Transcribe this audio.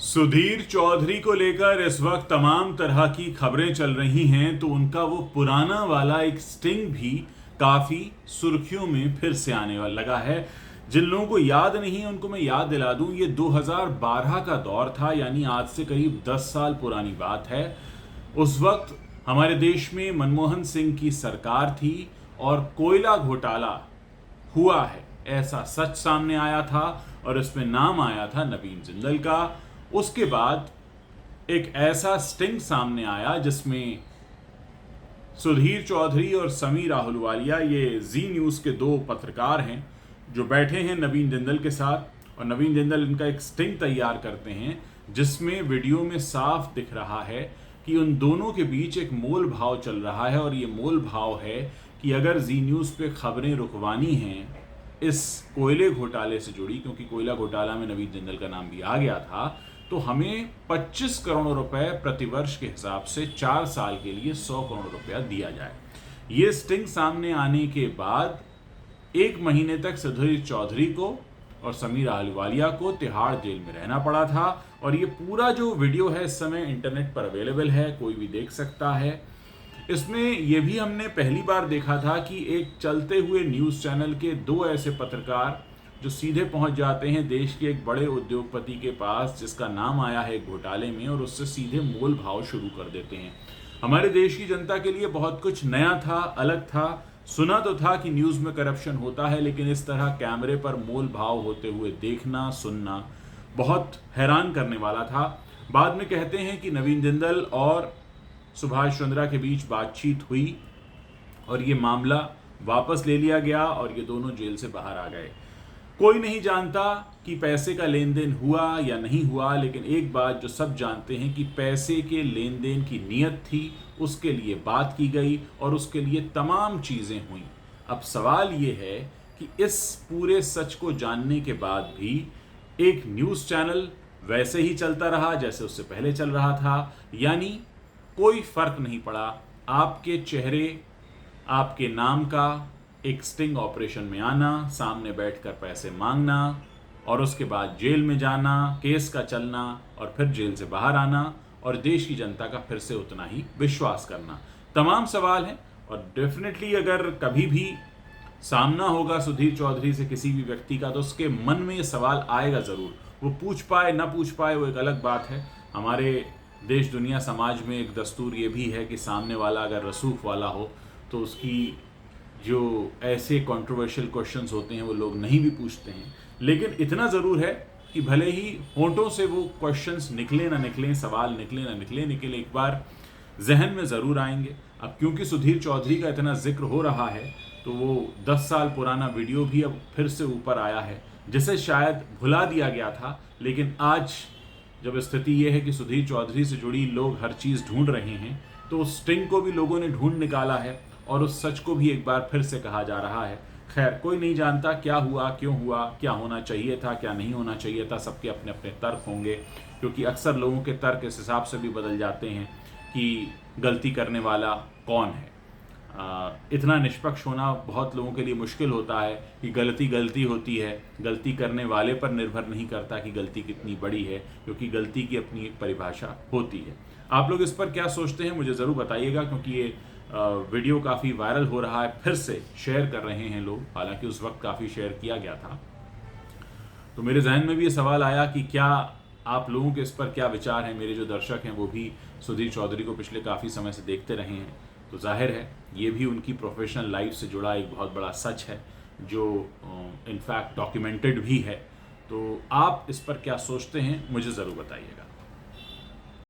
सुधीर चौधरी को लेकर इस वक्त तमाम तरह की खबरें चल रही हैं, तो उनका वो पुराना वाला एक स्टिंग भी काफी सुर्खियों में फिर से आने वाला लगा है। जिन लोगों को याद नहीं उनको मैं याद दिला दूं, ये 2012 का दौर था, यानी आज से करीब 10 साल पुरानी बात है। उस वक्त हमारे देश में मनमोहन सिंह की सरकार थी और कोयला घोटाला हुआ है ऐसा सच सामने आया था और इसमें नाम आया था नवीन जिंदल का। उसके बाद एक ऐसा स्टिंग सामने आया जिसमें सुधीर चौधरी और समीर अहलूवालिया, ये जी न्यूज के दो पत्रकार हैं जो बैठे हैं नवीन जिंदल के साथ, और नवीन जिंदल इनका एक स्टिंग तैयार करते हैं जिसमें वीडियो में साफ दिख रहा है कि उन दोनों के बीच एक मोल भाव चल रहा है। और ये मोल भाव है कि अगर जी न्यूज पे खबरें रुकवानी हैं इस कोयले घोटाले से जुड़ी, क्योंकि कोयला घोटाला में नवीन जिंदल का नाम भी आ गया था, तो हमें 25 करोड़ रुपए प्रतिवर्ष के हिसाब से 4 साल के लिए 100 करोड़ रुपया दिया जाए। ये स्टिंग सामने आने के बाद 1 महीने तक सुधीर चौधरी को और समीर अहलूवालिया को तिहाड़ जेल में रहना पड़ा था। और ये पूरा जो वीडियो है इस समय इंटरनेट पर अवेलेबल है, कोई भी देख सकता है। इसमें यह भी हमने पहली बार देखा था कि एक चलते हुए न्यूज़ चैनल के 2 ऐसे पत्रकार जो सीधे पहुंच जाते हैं देश के एक बड़े उद्योगपति के पास जिसका नाम आया है घोटाले में, और उससे सीधे मोल भाव शुरू कर देते हैं। हमारे देश की जनता के लिए बहुत कुछ नया था, अलग था। सुना तो था कि न्यूज़ में करप्शन होता है, लेकिन इस तरह कैमरे पर मोल भाव होते हुए देखना सुनना बहुत हैरान करने वाला था। बाद में कहते हैं कि नवीन जिंदल और सुभाष चंद्रा के बीच बातचीत हुई और ये मामला वापस ले लिया गया और ये दोनों जेल से बाहर आ गए। कोई नहीं जानता कि पैसे का लेन देन हुआ या नहीं हुआ, लेकिन एक बात जो सब जानते हैं कि पैसे के लेन देन की नीयत थी, उसके लिए बात की गई और उसके लिए तमाम चीजें हुई। अब सवाल ये है कि इस पूरे सच को जानने के बाद भी एक न्यूज़ चैनल वैसे ही चलता रहा जैसे उससे पहले चल रहा था, यानी कोई फर्क नहीं पड़ा। आपके चेहरे, आपके नाम का एक स्टिंग ऑपरेशन में आना, सामने बैठकर पैसे मांगना और उसके बाद जेल में जाना, केस का चलना और फिर जेल से बाहर आना और देश की जनता का फिर से उतना ही विश्वास करना, तमाम सवाल हैं। और डेफिनेटली अगर कभी भी सामना होगा सुधीर चौधरी से किसी भी व्यक्ति का, तो उसके मन में ये सवाल आएगा ज़रूर। वो पूछ पाए ना पूछ पाए वो एक अलग बात है। हमारे देश दुनिया समाज में एक दस्तूर ये भी है कि सामने वाला अगर रसूख वाला हो तो उसकी जो ऐसे कंट्रोवर्शियल क्वेश्चंस होते हैं वो लोग नहीं भी पूछते हैं। लेकिन इतना ज़रूर है कि भले ही होंठों से वो क्वेश्चंस निकले ना निकलें, सवाल निकले ना निकले, लेकिन एक बार जहन में ज़रूर आएंगे। अब क्योंकि सुधीर चौधरी का इतना जिक्र हो रहा है तो वो 10 साल पुराना वीडियो भी अब फिर से ऊपर आया है जिसे शायद भुला दिया गया था। लेकिन आज जब स्थिति ये है कि सुधीर चौधरी से जुड़ी लोग हर चीज़ ढूंढ रहे हैं, तो उस स्टिंग को भी लोगों ने ढूंढ निकाला है और उस सच को भी एक बार फिर से कहा जा रहा है। खैर, कोई नहीं जानता क्या हुआ, क्यों हुआ, क्या होना चाहिए था, क्या नहीं होना चाहिए था। सबके अपने अपने तर्क होंगे, क्योंकि अक्सर लोगों के तर्क इस हिसाब से भी बदल जाते हैं कि गलती करने वाला कौन है। इतना निष्पक्ष होना बहुत लोगों के लिए मुश्किल होता है कि गलती गलती होती है, गलती करने वाले पर निर्भर नहीं करता कि गलती कितनी बड़ी है, क्योंकि गलती की अपनी एक परिभाषा होती है। आप लोग इस पर क्या सोचते हैं मुझे ज़रूर बताइएगा, क्योंकि ये वीडियो काफ़ी वायरल हो रहा है, फिर से शेयर कर रहे हैं लोग, हालांकि उस वक्त काफ़ी शेयर किया गया था। तो मेरे जहन में भी ये सवाल आया कि क्या आप लोगों के इस पर क्या विचार हैं। मेरे जो दर्शक हैं वो भी सुधीर चौधरी को पिछले काफ़ी समय से देखते रहे हैं, तो जाहिर है ये भी उनकी प्रोफेशनल लाइफ से जुड़ा एक बहुत बड़ा सच है जो इनफैक्ट डॉक्यूमेंटेड भी है। तो आप इस पर क्या सोचते हैं मुझे ज़रूर बताइएगा।